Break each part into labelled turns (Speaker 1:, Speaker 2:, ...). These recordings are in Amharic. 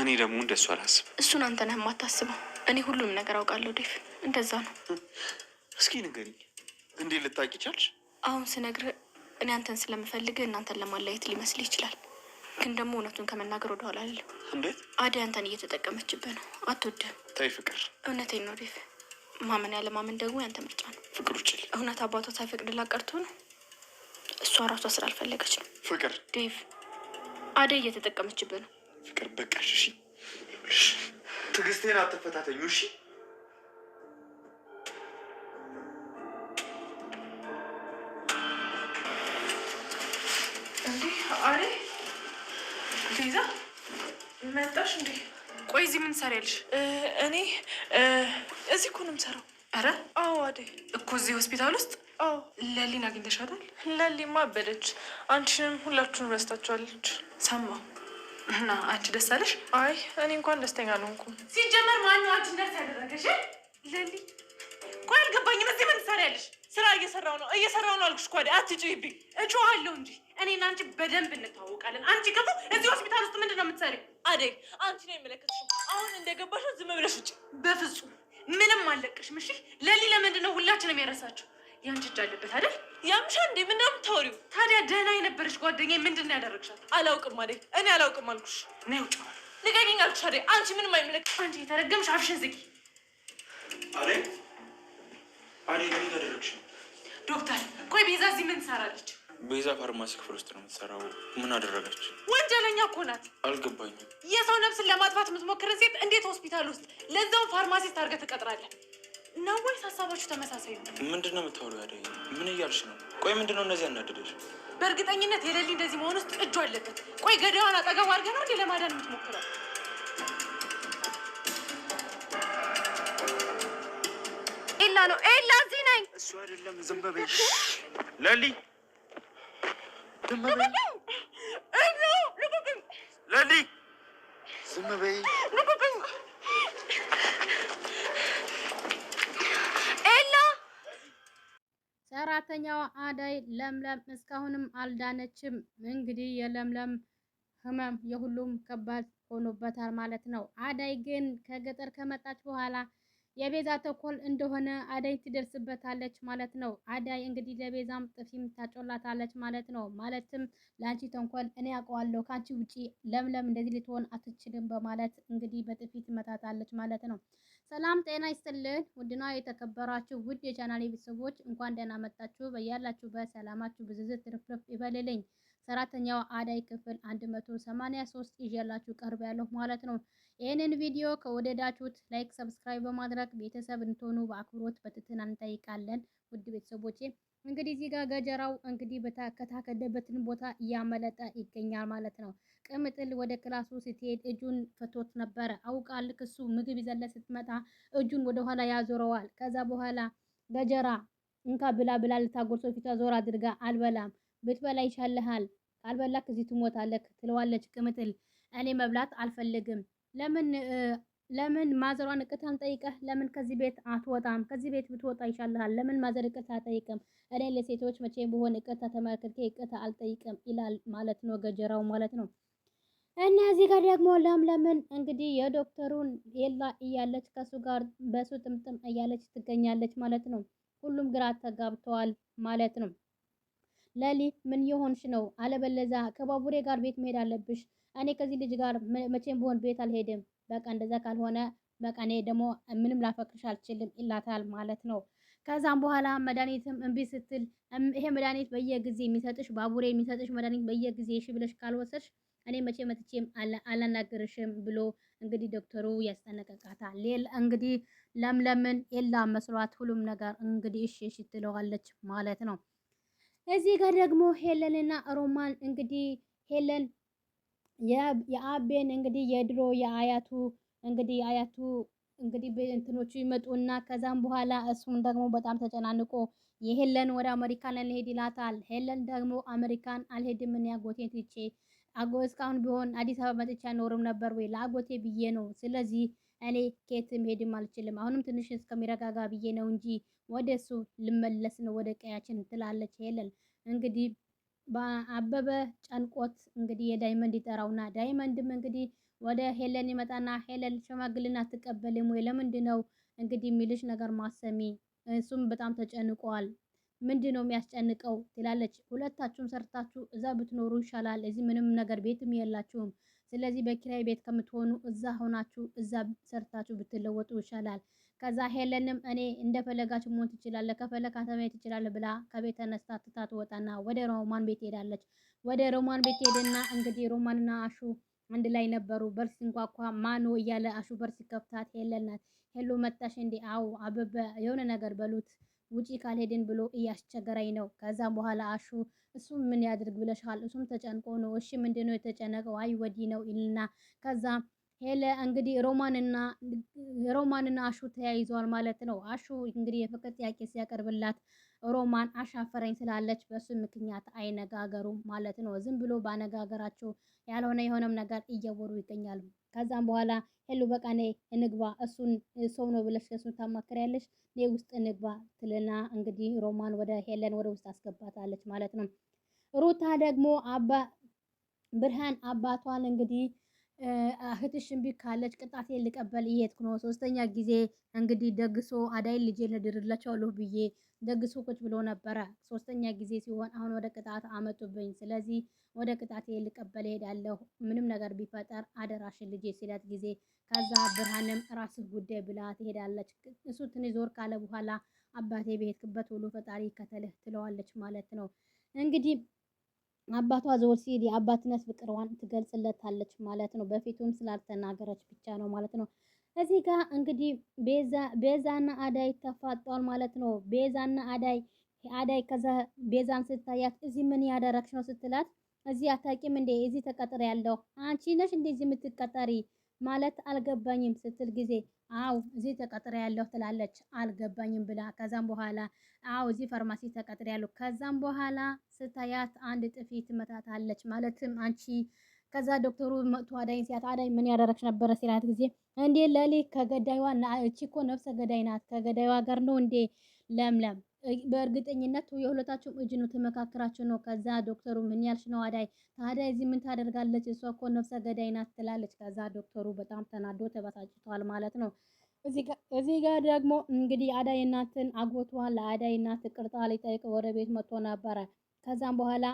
Speaker 1: እኔ ደግሞ እንደሱ አላስብ።
Speaker 2: እሱን አንተ ነህ የማታስበው። እኔ ሁሉንም ነገር አውቃለሁ ዴቭ። እንደዛ ነው።
Speaker 1: እስኪ ንገሪኝ፣ እንዴት ልታውቂ ቻልሽ?
Speaker 2: አሁን ስነግርህ እኔ አንተን ስለምፈልግህ እናንተን ለማለያየት ሊመስልህ ይችላል፣ ግን ደግሞ እውነቱን ከመናገር ወደኋላ አልልም።
Speaker 1: እንዴት?
Speaker 2: አደይ አንተን እየተጠቀመችብህ ነው። አትወድህም።
Speaker 1: ተይ ፍቅር።
Speaker 2: እውነቴን ነው ዴቭ። ማመን ያለ ማመን ደግሞ ያንተ ምርጫ ነው።
Speaker 1: ፍቅር ውጭ።
Speaker 2: እውነት አባቷ ሳይፈቅድላት ቀርቶ ነው? እሷ ራሷ ስላልፈለገች ነው።
Speaker 1: ፍቅር።
Speaker 2: ዴቭ አደይ እየተጠቀመችብህ ነው።
Speaker 1: ፍቅር በቃሽ። እሺ ትዕግስቴን አትፈታተኙ። እሺ
Speaker 3: እንዴ አሬ ቤዛ መጣሽ እንዴ? ቆይ እዚህ ምን ትሰሪያለሽ? እኔ እዚህ እኮ ነው የምሰራው። ኧረ አዎ አደይ እኮ እዚህ ሆስፒታል ውስጥ። አዎ ለሊን አግኝተሻታል? ለሊማ አበደች። አንቺንም ሁላችሁን ረስታችኋለች። ሰማሁ። እና አንቺ ደስ አለሽ? አይ እኔ እንኳን ደስተኛ አልሆንኩም። ሲጀመር ማነው አንቺን ደስ ያደረገሽ? ለሊ። ቆይ አልገባኝም። እዚህ ምን ትሰሪያለሽ? ስራ እየሰራው ነው አልኩሽ እኮ አይደል? አትጩይብኝ። እጮሃለሁ እንጂ እኔና አንቺ በደንብ እንታወቃለን። አንቺ ገቡ እዚህ ሆስፒታል ውስጥ ምንድን ነው የምትሰሪው? አደይ አንቺ ነው የሚመለከትሽ። አሁን እንደገባሽ ዝም ብለሽ ውጪ። በፍጹም ምንም አልለቅሽም። እሺ ለሊ፣ ለምንድን ነው ሁላችንም የረሳችሁ? ያንቺ እጅ አለበት አይደል? ያምሻ እንዴ? ምን ነው የምታወሪው? ታዲያ ደህና የነበረች ጓደኛዬ ምንድን ነው ያደረግሻት? አላውቅም አደይ፣ እኔ አላውቅም አልኩሽ። ነይ ውጪ። ልቀቂኝ አልኩሽ አደይ። አንቺ ምንም አይመለከትሽ። አንቺ የተረገምሽ አፍሽን ዝጊ።
Speaker 1: አደይ ምን ያደረግሽ?
Speaker 3: ዶክተር ቆይ ቤዛ እዚህ ምን ትሰራለች?
Speaker 1: ቤዛ ፋርማሲ ክፍል ውስጥ ነው የምትሰራው። ምን አደረገች?
Speaker 3: ወንጀለኛ እኮ ናት።
Speaker 1: አልገባኝም።
Speaker 3: የሰው ነፍስን ለማጥፋት የምትሞክርን ሴት እንዴት ሆስፒታል ውስጥ ለዛው ፋርማሲስት አድርገህ ትቀጥራለህ? ነው ወይስ ሀሳባችሁ ተመሳሳይ ነው?
Speaker 1: ምንድን ነው የምታወሪው አደይ? ምን እያልሽ ነው? ቆይ ምንድን ነው እነዚህ ያናደደሽ?
Speaker 3: በእርግጠኝነት የሌሊ እንደዚህ መሆን ውስጥ እጁ አለበት። ቆይ ገዳዋን አጠገቡ አድርገህ ነው እንዴ ለማዳን የምትሞክረው? ኤላ ነው። ኤላ እዚህ ነኝ።
Speaker 1: እሱ አይደለም። ዝም በይ ለሊ። ዝም በይ ለሊ። ዝም በይ
Speaker 3: ኤላ።
Speaker 4: ሰራተኛዋ አደይ ለምለም እስካሁንም አልዳነችም። እንግዲህ የለምለም ህመም የሁሉም ከባድ ሆኖበታል ማለት ነው። አደይ ግን ከገጠር ከመጣች በኋላ የቤዛ ተኮል እንደሆነ አደይ ትደርስበታለች ማለት ነው። አደይ እንግዲህ ለቤዛም ጥፊም ታጮላታለች ማለት ነው። ማለትም ለአንቺ ተንኮል እኔ አውቀዋለሁ፣ ከአንቺ ውጪ ለምለም እንደዚህ ልትሆን አትችልም በማለት እንግዲህ በጥፊ ትመታታለች ማለት ነው። ሰላም ጤና ይስጥልን ውድና የተከበራችሁ ውድ የቻናሌ ቤተሰቦች እንኳን ደህና መጣችሁ። በያላችሁበት ሰላማችሁ ብዝዝት ትርፍርፍ ይበልልኝ። ሰራተኛዋ አደይ ክፍል 183 ይዤላችሁ ቀርብ ያለሁ ማለት ነው። ይህንን ቪዲዮ ከወደዳችሁት ላይክ፣ ሰብስክራይብ በማድረግ ቤተሰብ እንድትሆኑ በአክብሮት በትህትና እንጠይቃለን። ውድ ቤተሰቦቼ እንግዲህ እዚህ ጋር ገጀራው እንግዲህ ከታከደበትን ቦታ እያመለጠ ይገኛል ማለት ነው። ቅምጥል ወደ ክላሱ ስትሄድ እጁን ፈቶት ነበረ። አውቃ ልክ እሱ ምግብ ይዘለ ስትመጣ እጁን ወደኋላ ያዞረዋል። ከዛ በኋላ ገጀራ እንካ ብላ ብላ ልታጎርሶ ፊቷ ዞር አድርጋ አልበላም ብትበላ ይሻልሃል፣ ካልበላክ እዚህ ትሞታለክ ትለዋለች ቅምጥል። እኔ መብላት አልፈልግም። ለምን ማዘሯን እቅታን ጠይቀህ ለምን ከዚህ ቤት አትወጣም? ከዚህ ቤት ብትወጣ ይሻልሃል። ለምን ማዘር እቅታ አጠይቅም? እኔ ለሴቶች መቼ ቢሆን እቅታ ተመልክቼ እቅታ አልጠይቅም ይላል ማለት ነው ገጀራው ማለት ነው። እና እዚህ ጋር ደግሞ ለምለምን እንግዲህ የዶክተሩን ኤላ እያለች ከሱ ጋር በሱ ጥምጥም እያለች ትገኛለች ማለት ነው። ሁሉም ግራ ተጋብተዋል ማለት ነው። ለሊ ምን የሆንሽ ነው? አለበለዛ ከባቡሬ ጋር ቤት መሄድ አለብሽ። እኔ ከዚህ ልጅ ጋር መቼም ቢሆን ቤት አልሄድም። በቃ እንደዛ ካልሆነ በቃ እኔ ደግሞ ምንም ላፈቅርሽ አልችልም ይላታል ማለት ነው። ከዛም በኋላ መድኃኒትም እምቢ ስትል ይሄ መድኃኒት በየጊዜ የሚሰጥሽ ባቡሬ የሚሰጥሽ መድኃኒት በየጊዜ እሺ ብለሽ ካልወሰድሽ እኔ መቼ መጥቼም አላናግርሽም ብሎ እንግዲህ ዶክተሩ ያስጠነቀቃታል። እንግዲህ ለምለምን ኤላ መስሏት ሁሉም ነገር እንግዲህ እሺ እሺ ትለዋለች ማለት ነው። እዚህ ጋር ደግሞ ሄለንና ሮማን እንግዲህ ሄለን የአቤን እንግዲህ የድሮ የአያቱ እንግዲህ አያቱ እንግዲህ እንትኖቹ ይመጡና ከዛም በኋላ እሱም ደግሞ በጣም ተጨናንቆ የሄለን ወደ አሜሪካን ልሄድ ይላታል። ሄለን ደግሞ አሜሪካን አልሄድም እኔ አጎቴን ትቼ እስካሁን ቢሆን አዲስ አበባ መጥቼ አኖርም ነበር ወይ ለአጎቴ ብዬ ነው። ስለዚህ እኔ ከየትም ሄድም አልችልም። አሁንም ትንሽ እስከሚረጋጋ ብዬ ነው እንጂ ወደሱ ልመለስ ነው ወደ ቀያችን ትላለች ሄለን። እንግዲህ አበበ ጨንቆት እንግዲህ የዳይመንድ ይጠራውና ዳይመንድም እንግዲህ ወደ ሄለን ይመጣና ሄለን ሽማግሌን አትቀበልም ወይ? ለምንድን ነው እንግዲህ የሚልሽ ነገር ማሰሚ? እሱም በጣም ተጨንቋል። ምንድን ነው የሚያስጨንቀው ትላለች። ሁለታችሁም ሰርታችሁ እዛ ብትኖሩ ይሻላል። እዚህ ምንም ነገር ቤትም የላችሁም። ስለዚህ በኪራይ ቤት ከምትሆኑ እዛ ሆናችሁ እዛ ሰርታችሁ ብትለወጡ ይሻላል። ከዛ ሄለንም እኔ እንደፈለጋችሁ መሆን ትችላለህ፣ ከፈለክ አንተ መሄድ ትችላለህ ብላ ከቤት ተነስታ ትታ ትወጣና ወደ ሮማን ቤት ሄዳለች። ወደ ሮማን ቤት ሄደና እንግዲህ ሮማንና አሹ አንድ ላይ ነበሩ። በር ሲንኳኳ ማኖ እያለ አሹ በር ሲከፍታት ሄለን ናት። ሄሎ መጣሽ እንዴ? አው አበበ የሆነ ነገር በሉት ውጪ ካልሄድን ብሎ እያስቸገረኝ ነው። ከዛም በኋላ አሹ እሱም ምን ያድርግ ብለሻል? እሱም ተጨንቆ ነው። እሺ ምንድነው የተጨነቀው? አይ ወዲህ ነው ይልና ከዛ ሄለ እንግዲህ ሮማንና አሹ ተያይዘዋል ማለት ነው። አሹ እንግዲህ የፍቅር ጥያቄ ሲያቀርብላት ሮማን አሻፈረኝ ስላለች በሱ ምክንያት አይነጋገሩም ማለት ነው። ዝም ብሎ ባነጋገራቸው ያልሆነ የሆነም ነገር እየወሩ ይገኛሉ። ከዛም በኋላ ሄሉ በቃ ነይ እንግባ፣ እሱን ሰው ነው ብለሽ እሱን ታማክሪያለሽ፣ ነይ ውስጥ እንግባ ትልና እንግዲህ ሮማን ወደ ሄለን ወደ ውስጥ አስገባታለች ማለት ነው። ሩታ ደግሞ ብርሃን አባቷን እንግዲህ እህትሽ እምቢ ካለች ቅጣቴን ልቀበል እየሄድኩ ነው። ሶስተኛ ጊዜ እንግዲህ ደግሶ አዳይን ልጄ ልድርላቸዋለሁ ብዬ ደግሶ ቁጭ ብሎ ነበረ። ሶስተኛ ጊዜ ሲሆን አሁን ወደ ቅጣት አመጡብኝ። ስለዚህ ወደ ቅጣቴ ልቀበል እሄዳለሁ። ምንም ነገር ቢፈጠር አደራሽን ልጄ ሲላት ጊዜ ከዛ ብርሃንም ራስህ ጉዳይ ብላ ትሄዳለች። እሱ ትንሽ ዞር ካለ በኋላ አባቴ በሄድክበት ሁሉ ፈጣሪ ይከተልህ ትለዋለች ማለት ነው። እንግዲህ አባቷ ዞር ሲል የአባትነት ፍቅሯን ትገልጽለታለች ማለት ነው። በፊቱም ስላልተናገረች ብቻ ነው ማለት ነው። እዚህ ጋር እንግዲህ ቤዛና አዳይ ተፋጧል ማለት ነው። ቤዛና አዳይ ከዛ ቤዛን ስታያት እዚህ ምን ያደረግሽ ነው ስትላት እዚህ አታውቂም እንዴ? እዚህ ተቀጥሬ ያለው አንቺ ነሽ እንደዚህ የምትቀጠሪ ማለት አልገባኝም ስትል ጊዜ አው እዚህ ተቀጥሬ ያለው ትላለች። አልገባኝም ብላ ከዛም በኋላ አው እዚህ ፋርማሲ ተቀጥሬ ያለው ከዛም በኋላ ስታያት አንድ ጥፊ ትመታታለች። ማለትም አንቺ ከዛ ዶክተሩ መጥቶ አዳይን ሲያት አዳይ ምን ያደረግሽ ነበረ ሲላት ጊዜ እንዴ ለሊ ከገዳይዋ እቺ እኮ ነፍሰ ገዳይ ናት ከገዳይዋ ጋር ነው እንዴ ለምለም በእርግጠኝነት የሁለታችሁም እጅ ነው ተመካክራችሁ ነው። ከዛ ዶክተሩ ምን ያልሽ ነው አዳይ ታዲያ እዚህ ምን ታደርጋለች? እሷ እኮ ነፍሰ ገዳይ ናት ትላለች። ከዛ ዶክተሩ በጣም ተናዶ ተበሳጭቷል ማለት ነው። እዚህ ጋር ደግሞ እንግዲህ አዳይ እናትን አጎቷን ለአዳይ እናት ይቅርታ ሊጠይቅ ወደ ቤት መጥቶ ነበረ። ከዛም በኋላ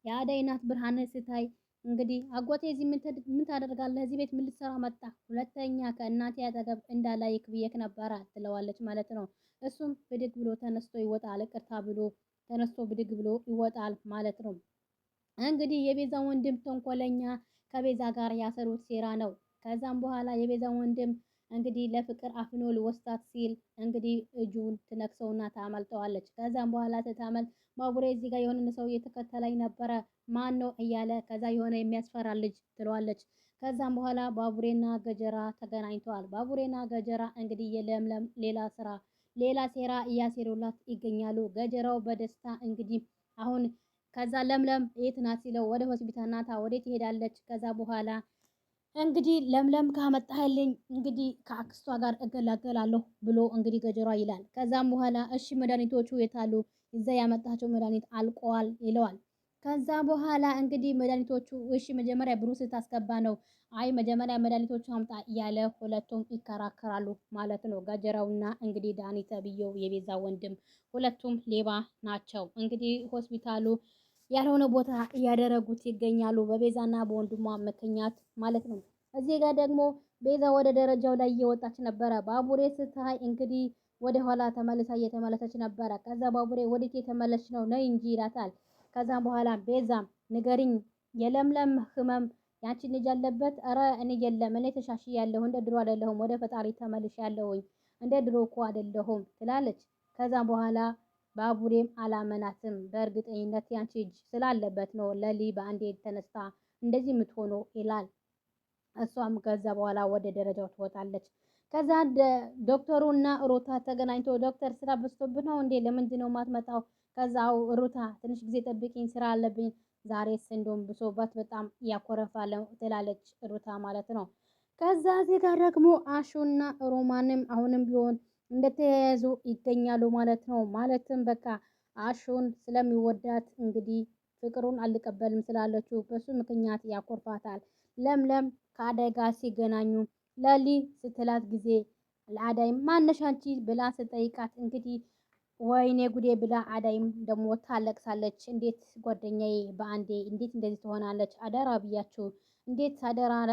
Speaker 4: የአዳይ እናት ብርሃን ስታይ እንግዲህ አጎቴ እዚህ ምን ታደርጋለህ? እዚህ ቤት ምን ልትሰራ መጣ? ሁለተኛ ከእናቴ አጠገብ እንዳላይክ ብዬክ ነበረ ትለዋለች ማለት ነው። እሱም ብድግ ብሎ ተነስቶ ይወጣል። ይቅርታ ብሎ ተነስቶ ብድግ ብሎ ይወጣል ማለት ነው። እንግዲህ የቤዛ ወንድም ተንኮለኛ ከቤዛ ጋር ያሰሩት ሴራ ነው። ከዛም በኋላ የቤዛ ወንድም እንግዲህ ለፍቅር አፍኖ ሊወስዳት ሲል እንግዲህ እጁን ትነክሰውና ታመልጠዋለች። ከዛም በኋላ ትታመል ባቡሬ እዚህ ጋር የሆነ ሰው እየተከተለኝ ነበረ ማን ነው እያለ ከዛ የሆነ የሚያስፈራ ልጅ ትለዋለች። ከዛም በኋላ ባቡሬና ገጀራ ተገናኝተዋል። ባቡሬና ገጀራ እንግዲህ የለምለም ሌላ ሴራ እያሴሩላት ይገኛሉ። ገጀራው በደስታ እንግዲህ አሁን ከዛ ለምለም የት ናት ሲለው ወደ ሆስፒታል ናታ ወዴት ትሄዳለች? ከዛ በኋላ እንግዲህ ለምለም ካመጣህልኝ እንግዲህ ከአክስቷ ጋር እገላገላለሁ ብሎ እንግዲህ ገጀራ ይላል። ከዛም በኋላ እሺ መድኃኒቶቹ የታሉ? እዛ ያመጣቸው መድኃኒት አልቀዋል ይለዋል። ከዛ በኋላ እንግዲህ መድኃኒቶቹ እሺ መጀመሪያ ብሩ ስታስገባ ነው። አይ መጀመሪያ መድኃኒቶቹ አምጣ እያለ ሁለቱም ይከራከራሉ ማለት ነው። ገጀራውና እንግዲህ ዳኒ ተብዬው የቤዛ ወንድም ሁለቱም ሌባ ናቸው። እንግዲህ ሆስፒታሉ ያልሆነ ቦታ እያደረጉት ይገኛሉ በቤዛና በወንድሟ ምክንያት ማለት ነው። እዚህ ጋር ደግሞ ቤዛ ወደ ደረጃው ላይ እየወጣች ነበረ። ባቡሬ ስታይ እንግዲህ ወደ ኋላ ተመልሳ እየተመለሰች ነበረ። ከዛ ባቡሬ ወዴት የተመለስሽ ነው? ነይ እንጂ ይላታል። ከዛም በኋላ ቤዛ ንገሪኝ የለምለም ህመም ያንቺን ልጅ አለበት? ኧረ እኔ የለም እኔ ተሻሽያለሁ እንደ ድሮ አይደለሁም ወደ ፈጣሪ ተመልሻለሁኝ እንደ ድሮ እኮ አይደለሁም ትላለች። ከዛም በኋላ ባቡሬም አላመናትም። በእርግጠኝነት ያንቺ እጅ ስላለበት ነው ለሊ በአንዴ ተነስታ እንደዚህ የምትሆነው ይላል። እሷም ከዛ በኋላ ወደ ደረጃው ትወጣለች። ከዛ ዶክተሩና ሩታ ተገናኝቶ ዶክተር ስራ በዝቶብህ ነው እንዴ ለምንድን ነው የማትመጣው? ከዛው ሩታ ትንሽ ጊዜ ጠብቂኝ ስራ አለብኝ ዛሬስ እንደውም ብሶባት በጣም ያኮረፋል ትላለች ሩታ ማለት ነው። ከዛ እዚህ ጋር ደግሞ አሹና ሮማንም አሁንም ቢሆን እንደተያያዙ ይገኛሉ ማለት ነው። ማለትም በቃ አሹን ስለሚወዳት እንግዲህ ፍቅሩን አልቀበልም ስላለችው በሱ ምክንያት ያኮርፋታል። ለምለም ከአዳይ ጋር ሲገናኙ ለሊ ስትላት ጊዜ ለአዳይም ማነሽ አንቺ ብላ ስጠይቃት እንግዲህ ወይኔ ጉዴ ብላ አዳይም ደግሞ ታለቅሳለች። እንዴት ጓደኛዬ በአንዴ እንዴት እንደዚህ ትሆናለች? አደራ ብያችሁ እንዴት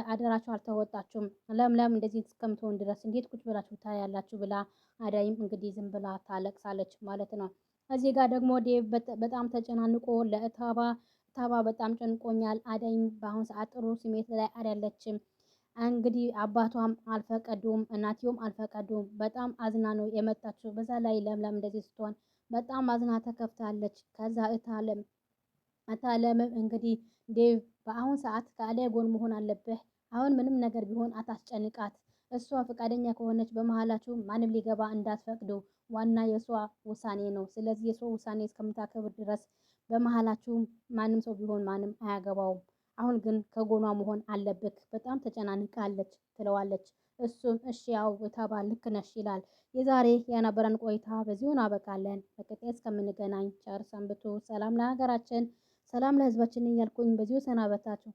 Speaker 4: አደራችሁ አልተወጣችሁም? ለምለም እንደዚህ እስከምትሆን ድረስ እንዴት ቁጭ ብላችሁ ታያላችሁ? ብላ አዳይም እንግዲህ ዝም ብላ ታለቅሳለች ማለት ነው። እዚህ ጋር ደግሞ ዴቭ በጣም ተጨናንቆ ታባ በጣም ጨንቆኛል። አዳይም በአሁን ሰዓት ጥሩ ስሜት ላይ አይደለችም። እንግዲህ አባቷም አልፈቀዱም፣ እናትዮም አልፈቀዱም። በጣም አዝና ነው የመጣችው። በዛ ላይ ለምለም እንደዚህ ስትሆን በጣም አዝና ተከፍታለች። ከዛ እታለምም እንግዲህ ዴቭ በአሁን ሰዓት ከአዳይ ጎን መሆን አለብህ። አሁን ምንም ነገር ቢሆን አታስጨንቃት። እሷ ፈቃደኛ ከሆነች በመሀላችሁ ማንም ሊገባ እንዳትፈቅዱ። ዋና የሷ ውሳኔ ነው። ስለዚህ የሷ ውሳኔ እስከምታከብር ድረስ በመሀላችሁ ማንም ሰው ቢሆን ማንም አያገባውም። አሁን ግን ከጎኗ መሆን አለብክ። በጣም ተጨናንቃለች ትለዋለች። እሱም እሺ ያው የተባል ልክ ነሽ ይላል። የዛሬ የነበረን ቆይታ በዚሁ እናበቃለን። በቀጣይ እስከምንገናኝ ቸር ሰንብቱ። ሰላም ለሀገራችን፣ ሰላም ለሕዝባችን እያልኩኝ በዚሁ ሰናበታችሁ።